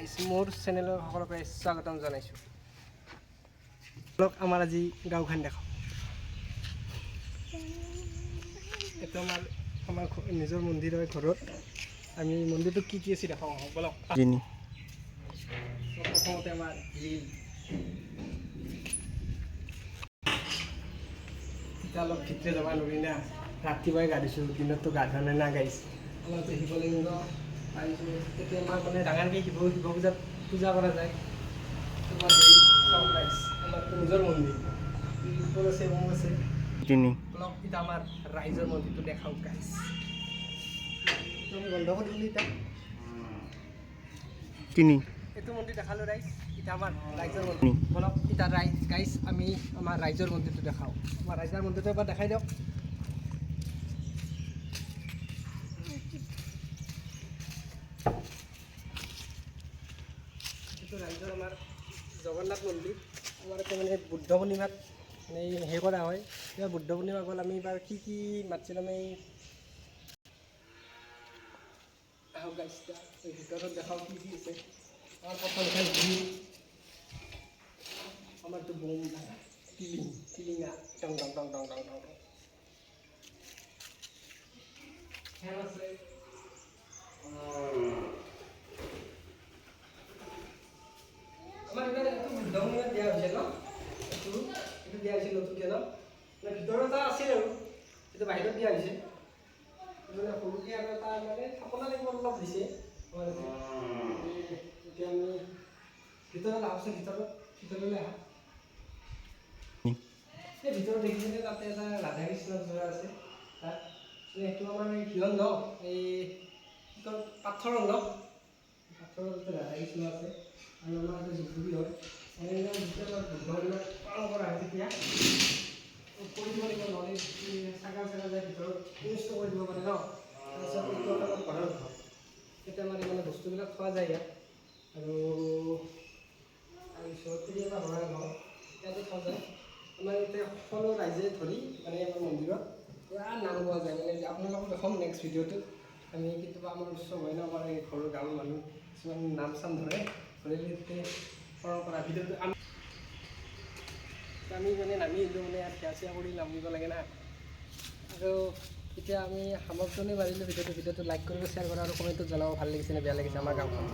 গাইছ মোৰ চেনেলৰ সকলোকে স্বাগতম জনাইছোঁ। ব্লগ আমাৰ আজি গাঁওখন দেখাওঁ। এইটো আমাৰ নিজৰ মন্দিৰ হয়। ঘৰত আমি মন্দিৰটোত কি আছে দেখাওঁ বলক। প্ৰথমতে আমাৰ এতিয়া অলপ ভিতৰে যাব নোৱাৰি না, ৰাতিপুৱাই গা ধুইছোঁ, দিনততো গা ধোৱা নাই না গাইছ। আমাৰ শিৱলিংগ পাৰিছোঁ, তেতিয়া আমাৰ মানে ডাঙৰকৈ শিৱ পূজাত পূজা কৰা যায়। তোমাৰ চাওক গাইছ, আমাৰতো নিজৰ মন্দিৰ আছে অলপ এতিয়া আমাৰ ৰাইজৰ মন্দিৰটো দেখাওক গাইছ। বন্ধ কৰি দিলোঁ এতিয়া এইটো মন্দিৰ দেখালোঁ ৰাইজ। এতিয়া আমাৰ ৰাইজৰ মন্দিৰ বলক এতিয়া গাইছ আমি আমাৰ ৰাইজৰ মন্দিৰটো দেখাওঁ। আমাৰ ৰাইজৰ মন্দিৰটো এবাৰ দেখাই দিয়ক। এইটো ৰাইজৰ আমাৰ জগন্নাথ মন্দিৰ। আমাৰ এতিয়া মানে বুদ্ধ পূৰ্ণিমাত মানে হেৰি কৰা হয়। এতিয়া বুদ্ধ পূৰ্ণিমা গ'ল, আমি এইবাৰ কি মাতিছিলোঁ আমি গাইছ ভিতৰত দেখাওঁ কি আছে। আমাৰ প্ৰথম আমাৰতো বম টিলিঙা টং টং টং টং টং টং ফেন আছে। আমাৰ এইবাৰ এইটো বুদ্ধ পূৰ্ণিমাত দিয়া হৈছে ন, এইটো দিয়া হৈছে নতুনকৈ ন, মানে ভিতৰত এটা আছিল আৰু এইটো বাহিৰত দিয়া হৈছে। মানে সৰুকৈ আৰু এটা মানে থাপনা লাগিব অলপ দিছে। এতিয়া আমি ভিতৰত আহকচোন, ভিতৰলৈ আহা। এই ভিতৰত দেখিছিলে তাতে এটা ৰাধা কৃষ্ণৰ যোৰা আছে। তাত সেইটো আমাৰ হিৰণ ন, এই পাথৰৰ ন, পাথৰৰ ৰাধা কৃষ্ণ আছে। আৰু আমাৰ এইটো জুপুৰি হয়। যেতিয়া বুদ্ধ পূৰ্ণিমা পালন কৰা হয় তেতিয়া কৰিব লাগিব, নহ'লে ছাগল যায় ভিতৰত অনিষ্ট কৰি দিব পাৰে ন। তাৰপিছত এইটো আমাৰ ঘৰৰ ঘৰ, এতিয়া মানে বস্তুবিলাক থোৱা যায় ইয়াত। আৰু তাৰপিছত কেতিয়াবা ভঁৰাল ঘৰ ইয়াতে থোৱা যায়। আমাৰ ইয়াতে সকলো ৰাইজে ধৰি মানে আমাৰ মন্দিৰত পূৰা নাম লোৱা যায়। মানে আপোনালোকক দেখাম নেক্সট ভিডিঅ'টোত। আমি কেতিয়াবা আমাৰ উৎসৱ হয় ন, আমাৰ এই ঘৰৰ গাঁৱৰ মানুহ কিছুমান নাম চাম ধৰে, ধৰিলে পালন কৰা ভিডিঅ'টো আমি মানে নামি আহিলোঁ, মানে ইয়াত সেৱা চেৱা কৰি নামিব লাগে না। আৰু এতিয়া আমি সামৰণি মাৰিলোঁ ভিডিঅ'টো লাইক কৰিব, শ্বেয়াৰ কৰা আৰু কমেণ্টত জনাব ভাল লাগিছে নে বেয়া লাগিছে আমাৰ গাঁওখন।